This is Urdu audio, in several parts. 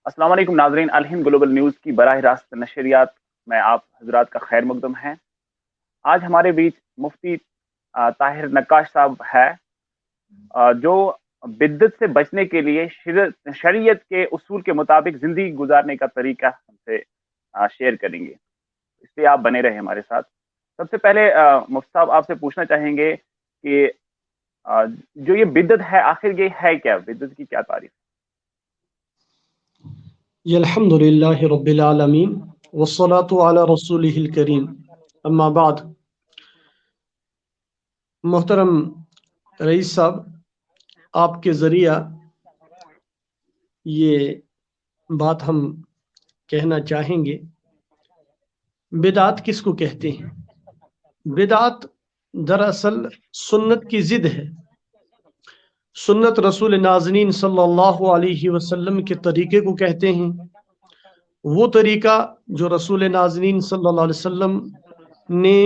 السلام علیکم ناظرین، الہند گلوبل نیوز کی براہ راست نشریات میں آپ حضرات کا خیر مقدم ہے۔ آج ہمارے بیچ مفتی طاہر نقاش صاحب ہے، جو بدعت سے بچنے کے لیے شریعت کے اصول کے مطابق زندگی گزارنے کا طریقہ ہم سے شیئر کریں گے، اس لیے آپ بنے رہے ہمارے ساتھ۔ سب سے پہلے مفتی صاحب آپ سے پوچھنا چاہیں گے کہ جو یہ بدعت ہے آخر یہ ہے کیا؟ بدعت کی کیا تعریف؟ الحمد للہ رب العالمین والصلاة علی رسولہ الکریم، اما بعد۔ محترم رئیس صاحب، آپ کے ذریعہ یہ بات ہم کہنا چاہیں گے، بدعت کس کو کہتے ہیں؟ بدعت دراصل سنت کی ضد ہے۔ سنت رسول نازنین صلی اللہ علیہ وسلم کے طریقے کو کہتے ہیں، وہ طریقہ جو رسول نازنین صلی اللہ علیہ وسلم نے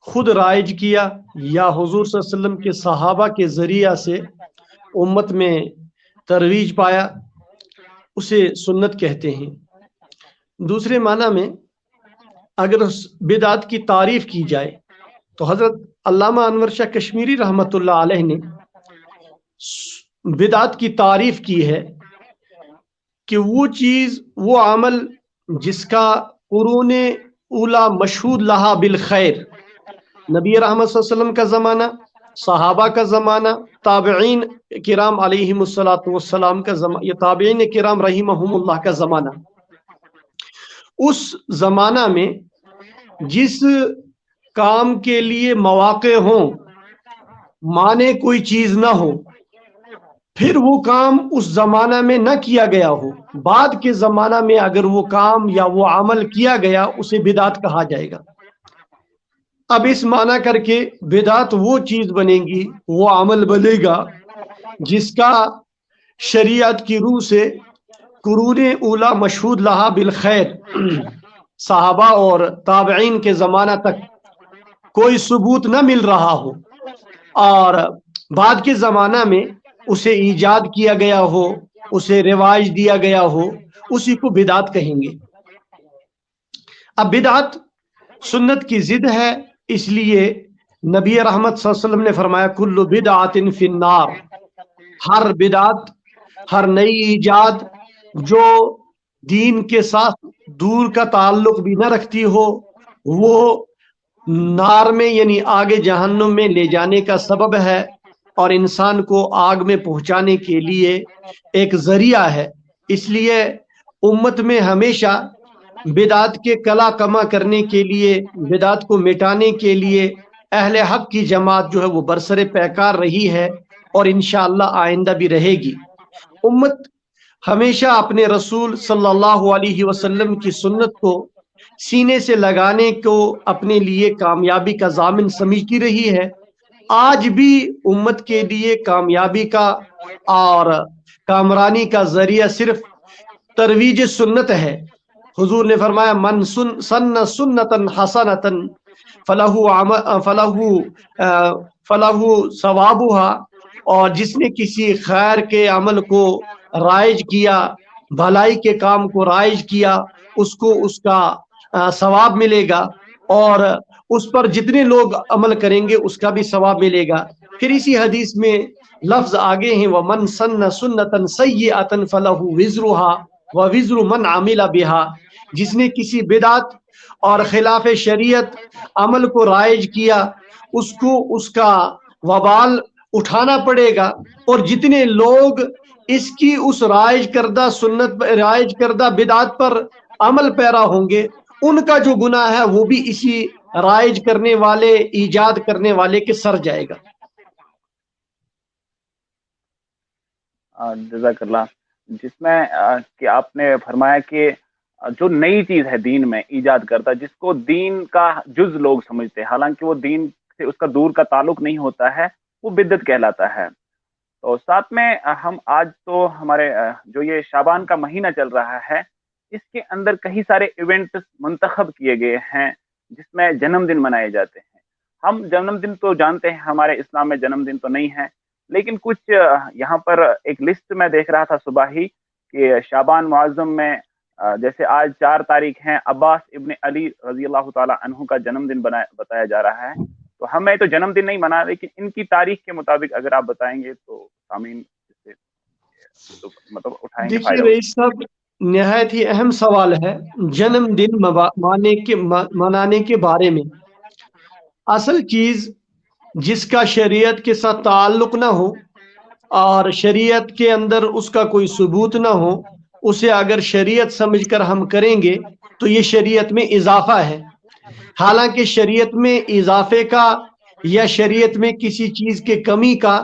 خود رائج کیا یا حضور صلی اللہ علیہ وسلم کے صحابہ کے ذریعہ سے امت میں ترویج پایا، اسے سنت کہتے ہیں۔ دوسرے معنی میں اگر بدعت کی تعریف کی جائے تو حضرت علامہ انور شاہ کشمیری رحمۃ اللہ علیہ نے بدعت کی تعریف کی ہے کہ وہ چیز، وہ عمل جس کا قرون اولا مشہود لہا بالخیر، نبی رحمت صلی اللہ علیہ وسلم کا زمانہ، صحابہ کا زمانہ، تابعین کرام علیہم الصلاۃ والسلام کا زمانہ، یا تابعین کرام رحمہم اللہ کا زمانہ، اس زمانہ میں جس کام کے لیے مواقع ہوں، مانے کوئی چیز نہ ہو، پھر وہ کام اس زمانہ میں نہ کیا گیا ہو، بعد کے زمانہ میں اگر وہ کام یا وہ عمل کیا گیا، اسے بدعت کہا جائے گا۔ اب اس معنی کر کے بدعت وہ چیز بنے گی، وہ عمل بنے گا جس کا شریعت کی روح سے قرون اولا مشہود لہا بالخیر، صحابہ اور تابعین کے زمانہ تک کوئی ثبوت نہ مل رہا ہو، اور بعد کے زمانہ میں اسے ایجاد کیا گیا ہو، اسے رواج دیا گیا ہو، اسی کو بدعت کہیں گے۔ اب بدعت سنت کی ضد ہے، اس لیے نبی رحمت صلی اللہ علیہ وسلم نے فرمایا کل بدعت فی النار، ہر بدعت، ہر نئی ایجاد جو دین کے ساتھ دور کا تعلق بھی نہ رکھتی ہو، وہ نار میں یعنی آگ جہنم میں لے جانے کا سبب ہے، اور انسان کو آگ میں پہنچانے کے لیے ایک ذریعہ ہے۔ اس لیے امت میں ہمیشہ بدعت کے کلا کما کرنے کے لیے، بدعت کو مٹانے کے لیے اہل حق کی جماعت جو ہے وہ برسر پیکار رہی ہے، اور انشاءاللہ آئندہ بھی رہے گی۔ امت ہمیشہ اپنے رسول صلی اللہ علیہ وسلم کی سنت کو سینے سے لگانے کو اپنے لیے کامیابی کا ضامن سمجھتی رہی ہے۔ آج بھی امت کے لیے کامیابی کا اور کامرانی کا ذریعہ صرف ترویج سنت ہے۔ حضور نے فرمایا من سن سنتا حسنتا فلہ ثوابها، اور جس نے کسی خیر کے عمل کو رائج کیا، بھلائی کے کام کو رائج کیا، اس کو اس کا ثواب ملے گا، اور اس پر جتنے لوگ عمل کریں گے اس کا بھی ثواب ملے گا۔ پھر اسی حدیث میں لفظ آگے ہیں وَمَن سَنَّ سُنَّةً سَيِّئَةً فَلَهُ وِزْرُهَا وَوِزْرُ مَنْ عَمِلَ بِهَا، جس نے کسی بدعت اور خلاف شریعت عمل کو رائج کیا، اس کو اس کا وبال اٹھانا پڑے گا، اور جتنے لوگ اس کی اس رائج کردہ سنت، رائج کردہ بدعت پر عمل پیرا ہوں گے، ان کا جو گناہ ہے وہ بھی اسی رائج کرنے والے، ایجاد کرنے والے کے سر جائے گا۔ جزاک اللہ۔ جس میں کہ آپ نے فرمایا کہ جو نئی چیز ہے دین میں ایجاد کرتا، جس کو دین کا جز لوگ سمجھتے ہیں، حالانکہ وہ دین سے اس کا دور کا تعلق نہیں ہوتا ہے، وہ بدعت کہلاتا ہے۔ تو ساتھ میں ہم آج تو ہمارے جو یہ شعبان کا مہینہ چل رہا ہے، اس کے اندر کئی سارے ایونٹس منتخب کیے گئے ہیں جس میں جنم دن منائے جاتے ہیں۔ ہم جنم دن تو جانتے ہیں، ہمارے اسلام میں جنم دن تو نہیں ہے، لیکن کچھ یہاں پر ایک لسٹ میں دیکھ رہا تھا صبح ہی کہ شعبان معظم میں جیسے آج 4 تاریخ ہیں، عباس ابن علی رضی اللہ تعالیٰ عنہ کا جنم دن بتایا جا رہا ہے. تو ہمیں تو جنم دن نہیں منا، لیکن ان کی تاریخ کے مطابق اگر آپ بتائیں گے تو سامعین اس سے مطلب اٹھائیں گے دیکھیے فائدہ. رئیس صاحب، نہایت ہی اہم سوال ہے جنم دن منانے کے بارے میں. اصل چیز جس کا شریعت کے ساتھ تعلق نہ ہو اور شریعت کے اندر اس کا کوئی ثبوت نہ ہو، اسے اگر شریعت سمجھ کر ہم کریں گے تو یہ شریعت میں اضافہ ہے. حالانکہ شریعت میں اضافے کا یا شریعت میں کسی چیز کے کمی کا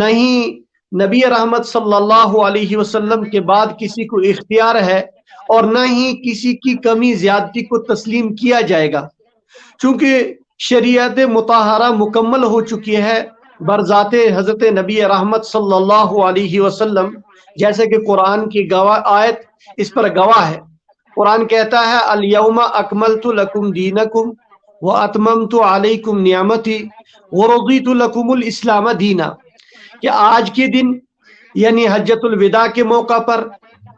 نہیں نبی رحمت صلی اللہ علیہ وسلم کے بعد کسی کو اختیار ہے، اور نہ ہی کسی کی کمی زیادتی کو تسلیم کیا جائے گا، چونکہ شریعت مطہرہ مکمل ہو چکی ہے برذات حضرت نبی رحمت صلی اللہ علیہ وسلم، جیسے کہ قرآن کی آیت اس پر گواہ ہے. قرآن کہتا ہے الیوم اکملت لکم دینکم واتممت علیکم نعمتی ورضیت لکم الاسلام دینا، کہ آج کے دن یعنی حجۃ الوداع کے موقع پر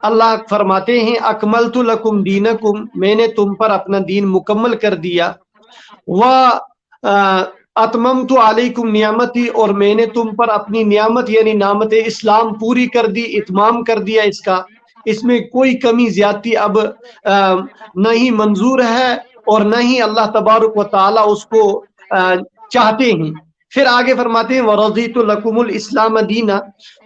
اللہ فرماتے ہیں اکملت لکم دینکم، میں نے تم پر اپنا دین مکمل کر دیا، و اتممت علیکم نعمتی، اور میں نے تم پر اپنی نعمت یعنی نعمت اسلام پوری کر دی، اتمام کر دیا اس کا، اس میں کوئی کمی زیادتی اب نہ ہی منظور ہے اور نہ ہی اللہ تبارک و تعالی اس کو چاہتے ہیں. پھر آگے فرماتے ہیں وَرَضِيتُ لَكُمُ الْإِسْلَامَ دِينًا،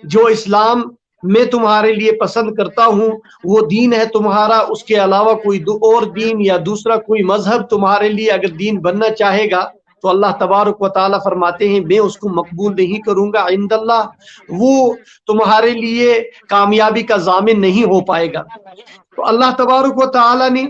جو اسلام میں تمہارے لیے پسند کرتا ہوں وہ دین ہے تمہارا، اس کے علاوہ کوئی اور دین یا دوسرا کوئی مذہب تمہارے لیے اگر دین بننا چاہے گا تو اللہ تبارک و تعالیٰ فرماتے ہیں میں اس کو مقبول نہیں کروں گا عند اللہ، وہ تمہارے لیے کامیابی کا ضامن نہیں ہو پائے گا. تو اللہ تبارک و تعالیٰ نے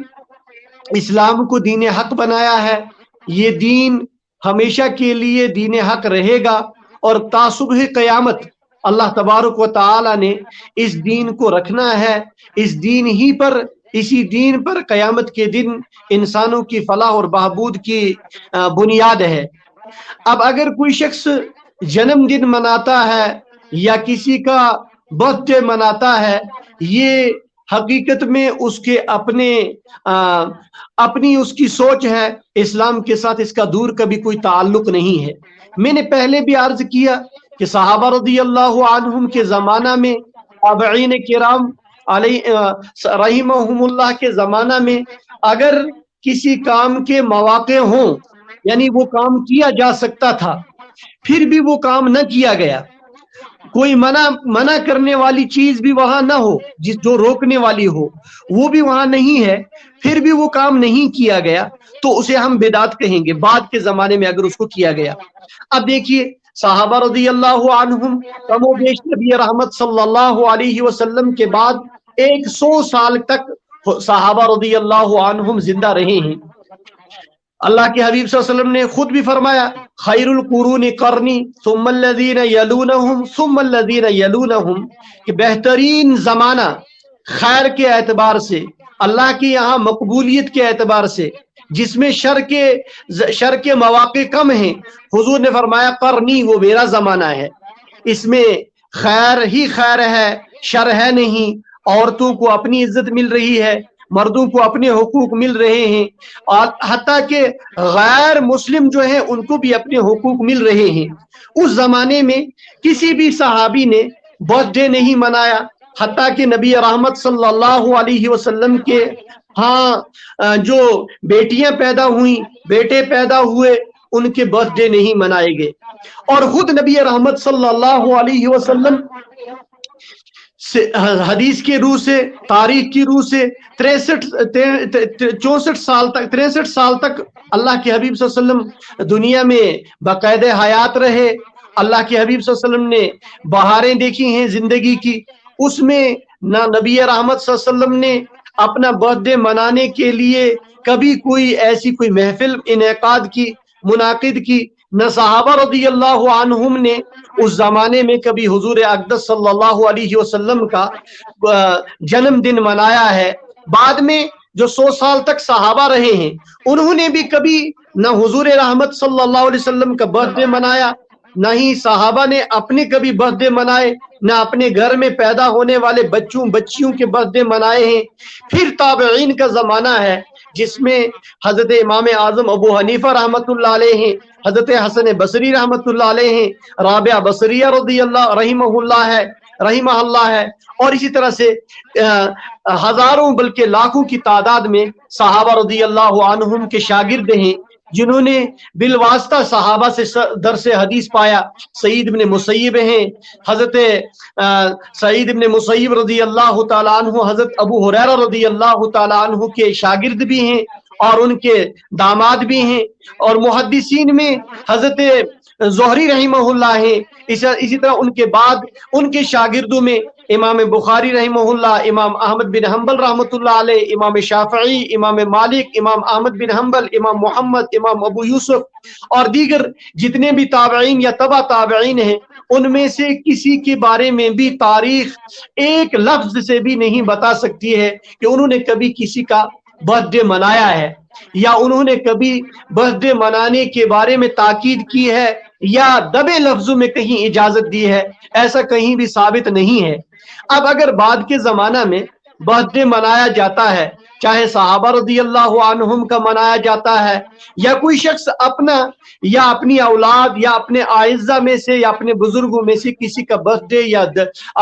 اسلام کو دین حق بنایا ہے، یہ دین ہمیشہ کے لیے دین حق رہے گا، اور تا صبح قیامت اللہ تبارک و تعالی نے اس دین کو رکھنا ہے. اس دین ہی پر، اسی دین پر قیامت کے دن انسانوں کی فلاح اور بہبود کی بنیاد ہے. اب اگر کوئی شخص جنم دن مناتا ہے یا کسی کا برتھ ڈے مناتا ہے، یہ حقیقت میں اس کے اپنی اس کی سوچ ہے، اسلام کے ساتھ اس کا دور کبھی کوئی تعلق نہیں ہے. میں نے پہلے بھی عرض کیا کہ صحابہ رضی اللہ عنہم کے زمانہ میں، تابعین کرام رحمہم اللہ کے زمانہ میں اگر کسی کام کے مواقع ہوں، یعنی وہ کام کیا جا سکتا تھا پھر بھی وہ کام نہ کیا گیا، کوئی منع کرنے والی چیز بھی وہاں نہ ہو، جو روکنے والی ہو وہ بھی وہاں نہیں ہے، پھر بھی وہ کام نہیں کیا گیا تو اسے ہم بدعت کہیں گے بعد کے زمانے میں اگر اس کو کیا گیا. اب دیکھیے صحابہ رضی اللہ عنہم کم و بیش نبی رحمت صلی اللہ علیہ وسلم کے بعد 100 سال تک صحابہ رضی اللہ عنہم زندہ رہے ہیں. اللہ کے حبیب صلی اللہ علیہ وسلم نے خود بھی فرمایا خیر القرون قرنی ثم الذین یلونہم ثم الذین یلونہم، کہ بہترین زمانہ خیر کے اعتبار سے، اللہ کے یہاں مقبولیت کے اعتبار سے، جس میں شر کے مواقع کم ہیں، حضور نے فرمایا قرنی، وہ میرا زمانہ ہے، اس میں خیر ہی خیر ہے، شر ہے نہیں. عورتوں کو اپنی عزت مل رہی ہے، مردوں کو اپنے حقوق مل رہے ہیں، اور حتیٰ کہ غیر مسلم جو ہیں ان کو بھی اپنے حقوق مل رہے ہیں. اس زمانے میں کسی بھی صحابی نے برتھ ڈے نہیں منایا، حتیٰ کہ نبی رحمت صلی اللہ علیہ وسلم کے ہاں جو بیٹیاں پیدا ہوئیں، بیٹے پیدا ہوئے، ان کے برتھ ڈے نہیں منائے گئے. اور خود نبی رحمت صلی اللہ علیہ وسلم حدیث کی روح سے، تاریخ کی روح سے 63 سال تک اللہ کے حبیب صلی اللہ علیہ وسلم دنیا میں باقاعدہ حیات رہے. اللہ کے حبیب صلی اللہ علیہ وسلم نے بہاریں دیکھی ہیں زندگی کی، اس میں نہ نبی رحمت صلی اللہ علیہ وسلم نے اپنا برتھ ڈے منانے کے لیے کبھی کوئی ایسی کوئی محفل منعقد کی، نہ صحابہ رضی اللہ عنہم نے اس زمانے میں کبھی حضور اقدس صلی اللہ علیہ وسلم کا جنم دن منایا ہے. بعد میں جو 100 سال تک صحابہ رہے ہیں انہوں نے بھی کبھی نہ حضور رحمت صلی اللہ علیہ وسلم کا برتھ ڈے منایا، نہ ہی صحابہ نے اپنے کبھی برتھ ڈے منائے، نہ اپنے گھر میں پیدا ہونے والے بچوں بچیوں کے برتھ ڈے منائے ہیں۔ پھر تابعین کا زمانہ ہے جس میں حضرت امام اعظم ابو حنیفہ رحمۃ اللہ علیہ ہیں، حضرت حسن بصری رحمۃ اللہ علیہ ہیں، رابعہ بصریہ رضی اللہ رحمہ اللہ ہے، اور اسی طرح سے ہزاروں بلکہ لاکھوں کی تعداد میں صحابہ رضی اللہ عنہم کے شاگرد ہیں جنہوں نے بالواسطہ صحابہ سے درس حدیث پایا۔ سعید بن مسیب ہیں، حضرت سعید بن مسیب رضی اللہ تعالیٰ عنہ حضرت ابو ہریرہ رضی اللہ تعالیٰ عنہ کے شاگرد بھی ہیں اور ان کے داماد بھی ہیں، اور محدثین میں حضرت زہری رحمہ اللہ ہیں۔ اسی طرح ان کے بعد ان کے شاگردوں میں امام بخاری رحمہ اللہ، امام احمد بن حنبل رحمۃ اللہ علیہ، امام شافعی، امام مالک، امام احمد بن حنبل، امام محمد، امام ابو یوسف اور دیگر جتنے بھی تابعین یا تبع تابعین ہیں، ان میں سے کسی کے بارے میں بھی تاریخ ایک لفظ سے بھی نہیں بتا سکتی ہے کہ انہوں نے کبھی کسی کا برتھ ڈے منایا ہے، یا انہوں نے کبھی برتھ ڈے منانے کے بارے میں تاکید کی ہے یا دبے لفظوں میں کہیں اجازت دی ہے۔ ایسا کہیں بھی ثابت نہیں ہے۔ اب اگر بعد کے زمانہ میں برتھ ڈے منایا جاتا ہے، چاہے صحابہ رضی اللہ عنہم کا منایا جاتا ہے، یا کوئی شخص اپنا یا اپنی اولاد یا اپنے اعزہ میں سے یا اپنے بزرگوں میں سے کسی کا برتھ ڈے یا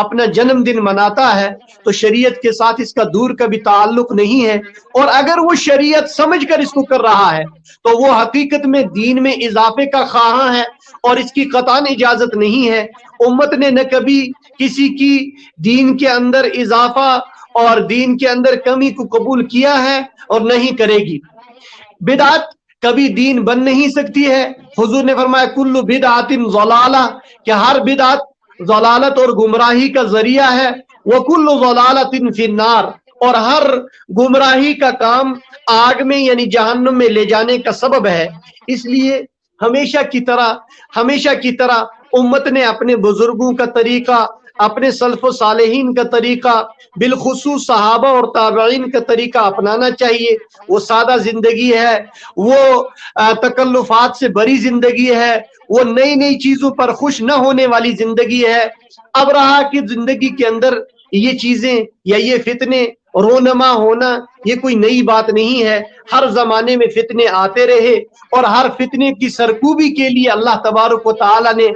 اپنا جنم دن مناتا ہے، تو شریعت کے ساتھ اس کا دور کا بھی تعلق نہیں ہے، اور اگر وہ شریعت سمجھ کر اس کو کر رہا ہے تو وہ حقیقت میں دین میں اضافے کا خواہاں ہے، اور اس کی قطعاً اجازت نہیں ہے۔ امت نے نہ کبھی کسی کی دین کے اندر اضافہ اور دین کے اندر کمی کو قبول کیا ہے اور نہیں کرے گی۔ بدعت کبھی دین بن نہیں سکتی ہے۔ حضور نے فرمایا کل بدعت ضلالہ، کہ ہر بدعت ضلالت اور گمراہی کا ذریعہ ہے، وکل ضلالۃ فی النار، اور ہر گمراہی کا کام آگ میں یعنی جہنم میں لے جانے کا سبب ہے۔ اس لیے ہمیشہ کی طرح امت نے اپنے بزرگوں کا طریقہ، اپنے سلف و صالحین کا طریقہ، بالخصوص صحابہ اور تابعین کا طریقہ اپنانا چاہیے۔ وہ سادہ زندگی ہے، وہ تکلفات سے بری زندگی ہے، وہ نئی نئی چیزوں پر خوش نہ ہونے والی زندگی ہے۔ اب رہا کہ زندگی کے اندر یہ چیزیں یا یہ فتنے رونما ہونا یہ کوئی نئی بات نہیں ہے، ہر زمانے میں فتنے آتے رہے، اور ہر فتنے کی سرکوبی کے لیے اللہ تبارک و تعالی نے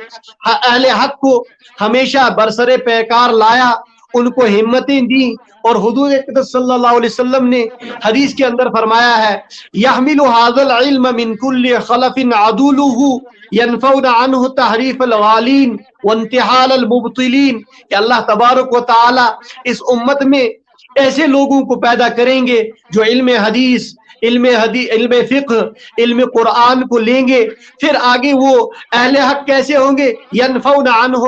اہل حق کو ہمیشہ برسر پیکار لایا، ان کو ہمتیں دی، اور حضور اقدس صلی اللہ علیہ وسلم نے حدیث کے اندر فرمایا ہے یحمل هذا العلم من كل خلف عدوله ينفون عنه تحریف الغالین وانتحال المبطلین، کہ اللہ تبارک و تعالی اس امت میں ایسے لوگوں کو پیدا کریں گے جو علم حدیث، علم فقہ، علم قرآن کو لیں گے، پھر آگے وہ اہل حق کیسے ہوں گے، ینفون عنہ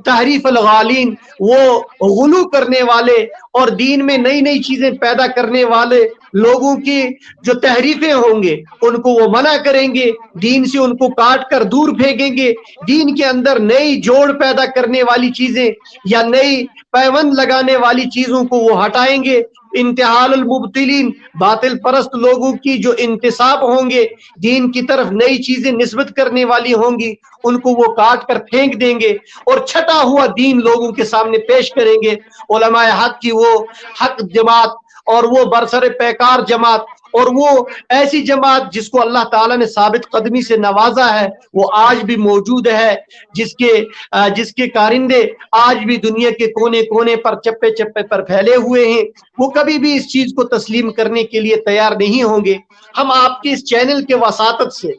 تحریف الغالین، وہ غلو کرنے والے اور دین میں نئی نئی چیزیں پیدا کرنے والے لوگوں کی جو تحریفیں ہوں گے ان کو وہ منع کریں گے، دین سے ان کو کاٹ کر دور پھینکیں گے، دین کے اندر نئی جوڑ پیدا کرنے والی چیزیں یا نئی پیوند لگانے والی چیزوں کو وہ ہٹائیں گے۔ انتحال المبتلین، باطل پرست لوگوں کی جو انتصاب ہوں گے، دین کی طرف نئی چیزیں نسبت کرنے والی ہوں گی، ان کو وہ کاٹ کر پھینک دیں گے اور چھٹا ہوا دین لوگوں کے سامنے پیش کریں گے۔ علماء حق کی وہ حق جماعت اور وہ برسر پیکار جماعت اور وہ ایسی جماعت جس کو اللہ تعالیٰ نے ثابت قدمی سے نوازا ہے، وہ آج بھی موجود ہے، جس کے کارندے آج بھی دنیا کے کونے کونے پر چپے چپے پر پھیلے ہوئے ہیں، وہ کبھی بھی اس چیز کو تسلیم کرنے کے لیے تیار نہیں ہوں گے۔ ہم آپ کے اس چینل کے وساطت سے،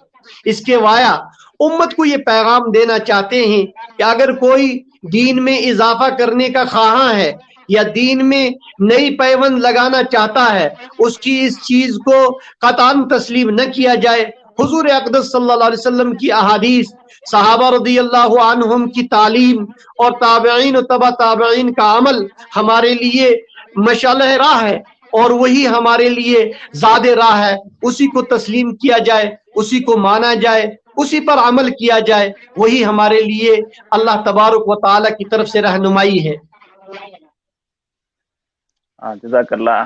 اس کے وایا امت کو یہ پیغام دینا چاہتے ہیں کہ اگر کوئی دین میں اضافہ کرنے کا خواہاں ہے یا دین میں نئی پیوند لگانا چاہتا ہے، اس کی اس چیز کو قطعاً تسلیم نہ کیا جائے۔ حضور اقدس صلی اللہ علیہ وسلم کی احادیث، صحابہ رضی اللہ عنہم کی تعلیم اور تابعین و تبع تابعین کا عمل ہمارے لیے مشعل راہ ہے، اور وہی ہمارے لیے زاد راہ ہے۔ اسی کو تسلیم کیا جائے، اسی کو مانا جائے، اسی پر عمل کیا جائے، وہی ہمارے لیے اللہ تبارک و تعالی کی طرف سے رہنمائی ہے۔ جزاک اللہ،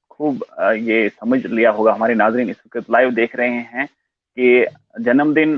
خوب یہ سمجھ لیا ہوگا ہمارے ناظرین اس وقت لائیو دیکھ رہے ہیں کہ جنم دن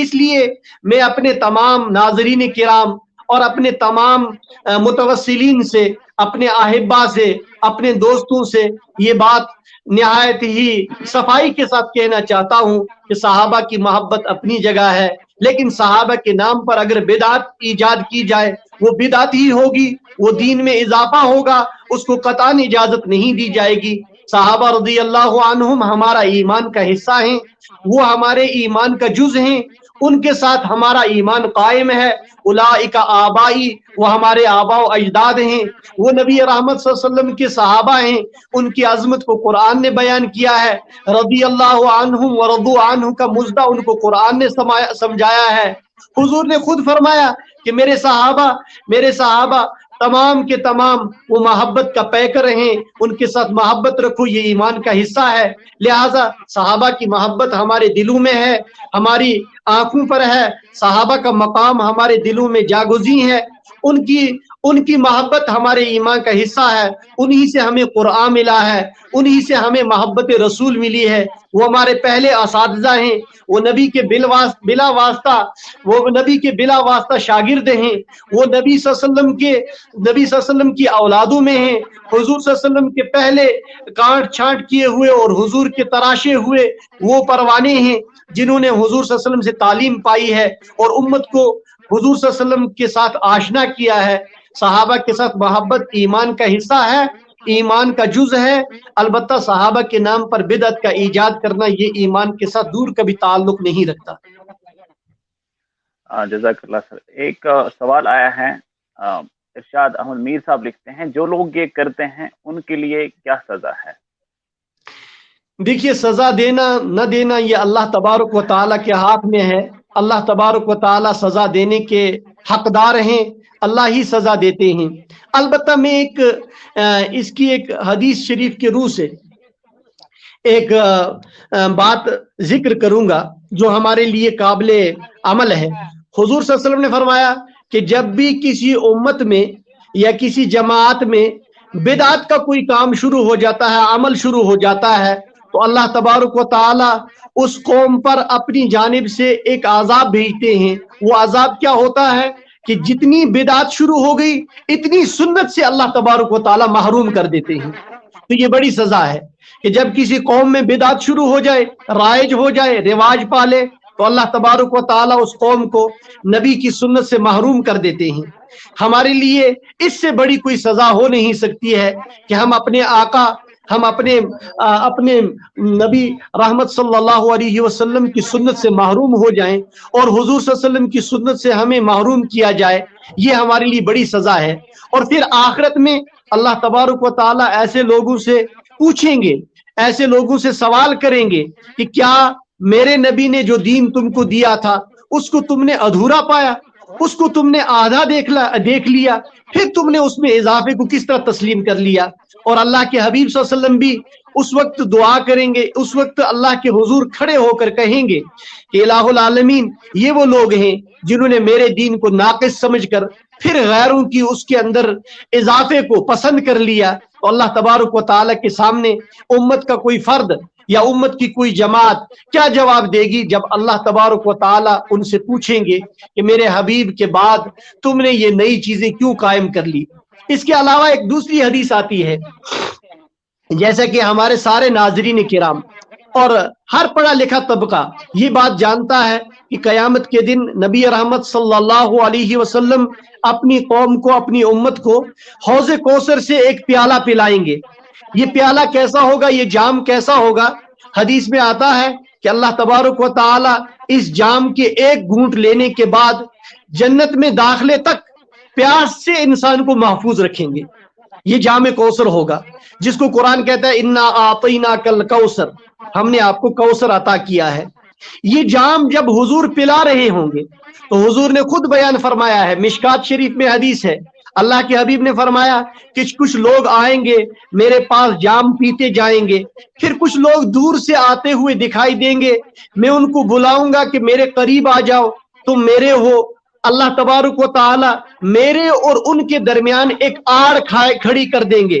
اس لیے میں اپنے تمام ناظرین کرام اور اپنے تمام متوسلین سے، اپنے احبا سے، اپنے دوستوں سے یہ بات نہایت ہی صفائی کے ساتھ کہنا چاہتا ہوں کہ صحابہ کی محبت اپنی جگہ ہے، لیکن صحابہ کے نام پر اگر بدعت ایجاد کی جائے وہ بدعت ہی ہوگی، وہ دین میں اضافہ ہوگا، اس کو قطعاً اجازت نہیں دی جائے گی۔ صحابہ رضی اللہ عنہم ہمارا ایمان کا حصہ ہیں، وہ ہمارے ایمان کا جز ہیں، ان کے ساتھ ہمارا ایمان قائم ہے۔ اولئک آبائی، وہ ہمارے آبا و اجداد ہیں، وہ نبی رحمت صلی اللہ علیہ وسلم کے صحابہ ہیں، ان کی عظمت کو قرآن نے بیان کیا ہے۔ رضی اللہ عنہم ورضوا عنہ کا مژدہ ان کو قرآن نے سمجھایا ہے۔ حضور نے خود فرمایا کہ میرے صحابہ تمام کے تمام وہ محبت کا پیکر ہیں، ان کے ساتھ محبت رکھو، یہ ایمان کا حصہ ہے۔ لہٰذا صحابہ کی محبت ہمارے دلوں میں ہے، ہماری آنکھوں پر ہے، صحابہ کا مقام ہمارے دلوں میں جاگزی ہے، ان کی محبت ہمارے ایمان کا حصہ ہے، انہی سے ہمیں قرآن ملا ہے، انہی سے ہمیں محبت رسول ملی ہے، وہ ہمارے پہلے اساتذہ ہیں، وہ نبی کے بلا واسطہ شاگرد ہیں، وہ نبی صلی اللہ علیہ وسلم کی اولادوں میں ہیں، حضور صلی اللہ علیہ وسلم کے پہلے کاٹ چھانٹ کیے ہوئے اور حضور کے تراشے ہوئے وہ پروانے ہیں جنہوں نے حضور صلی اللہ علیہ وسلم سے تعلیم پائی ہے اور امت کو حضور صلی اللہ علیہ وسلم کے ساتھ آشنا کیا ہے۔ صحابہ کے ساتھ محبت ایمان کا حصہ ہے، ایمان کا جز ہے، البتہ صحابہ کے نام پر بدعت کا ایجاد کرنا یہ ایمان کے ساتھ دور کبھی تعلق نہیں رکھتا۔ جزاک اللہ سر۔ ایک سوال آیا ہے، ارشاد احمد میر صاحب لکھتے ہیں جو لوگ یہ کرتے ہیں ان کے لیے کیا سزا ہے؟ دیکھیے، سزا دینا نہ دینا یہ اللہ تبارک و تعالیٰ کے ہاتھ میں ہے۔ اللہ تبارک و تعالیٰ سزا دینے کے حقدار ہیں، اللہ ہی سزا دیتے ہیں۔ البتہ میں اس کی ایک حدیث شریف کے روح سے ایک بات ذکر کروں گا جو ہمارے لیے قابل عمل ہے۔ حضور صلی اللہ علیہ وسلم نے فرمایا کہ جب بھی کسی امت میں یا کسی جماعت میں بدعت کا کوئی کام شروع ہو جاتا ہے، عمل شروع ہو جاتا ہے، تو اللہ تبارک و تعالی اس قوم پر اپنی جانب سے ایک عذاب بھیجتے ہیں۔ وہ عذاب کیا ہوتا ہے کہ جتنی بدعت شروع ہو گئی اتنی سنت سے اللہ تبارک و تعالی محروم کر دیتے ہیں۔ تو یہ بڑی سزا ہے کہ جب کسی قوم میں بدعت شروع ہو جائے، رائج ہو جائے، رواج پالے، تو اللہ تبارک و تعالی اس قوم کو نبی کی سنت سے محروم کر دیتے ہیں۔ ہمارے لیے اس سے بڑی کوئی سزا ہو نہیں سکتی ہے کہ ہم اپنے آقا، ہم اپنے نبی رحمت صلی اللہ علیہ وسلم کی سنت سے محروم ہو جائیں اور حضور صلی اللہ علیہ وسلم کی سنت سے ہمیں محروم کیا جائے، یہ ہمارے لیے بڑی سزا ہے۔ اور پھر آخرت میں اللہ تبارک و تعالی ایسے لوگوں سے پوچھیں گے، ایسے لوگوں سے سوال کریں گے کہ کیا میرے نبی نے جو دین تم کو دیا تھا اس کو تم نے ادھورا پایا، اس کو تم نے آدھا دیکھ لیا، پھر تم نے اس میں اضافے کو کس طرح تسلیم کر لیا۔ اور اللہ کے حبیب صلی اللہ علیہ وسلم بھی اس وقت دعا کریں گے، اس وقت اللہ کے حضور کھڑے ہو کر کہیں گے کہ الہ العالمین، یہ وہ لوگ ہیں جنہوں نے میرے دین کو ناقص سمجھ کر پھر غیروں کی اس کے اندر اضافے کو پسند کر لیا۔ تو اللہ تبارک و تعالیٰ کے سامنے امت کا کوئی فرد یا امت کی کوئی جماعت کیا جواب دے گی جب اللہ تبارک و تعالیٰ ان سے پوچھیں گے کہ میرے حبیب کے بعد تم نے یہ نئی چیزیں کیوں قائم کر لی؟ اس کے علاوہ ایک دوسری حدیث آتی ہے، جیسا کہ ہمارے سارے ناظرین کرام اور ہر پڑھا لکھا طبقہ یہ بات جانتا ہے کہ قیامت کے دن نبی رحمت صلی اللہ علیہ وسلم اپنی قوم کو، اپنی امت کو حوض کوثر سے ایک پیالہ پلائیں گے۔ یہ پیالہ کیسا ہوگا، یہ جام کیسا ہوگا؟ حدیث میں آتا ہے کہ اللہ تبارک و تعالی اس جام کے ایک گھونٹ لینے کے بعد جنت میں داخلے تک پیاس سے انسان کو محفوظ رکھیں گے۔ یہ جام کوثر ہوگا جس کو قرآن کہتا ہے انا اعطیناک الکوثر، ہم نے آپ کو کوثر عطا کیا ہے۔ یہ جام جب حضور پلا رہے ہوں گے تو حضور نے خود بیان فرمایا ہے، مشکات شریف میں حدیث ہے، اللہ کے حبیب نے فرمایا کہ کچھ لوگ آئیں گے میرے پاس جام پیتے جائیں گے، پھر کچھ لوگ دور سے آتے ہوئے دکھائی دیں گے، میں ان کو بلاؤں گا کہ میرے قریب آ جاؤ، تم میرے ہو۔ اللہ تبارک و تعالی میرے اور ان کے درمیان ایک آڑ کھڑی کر دیں گے،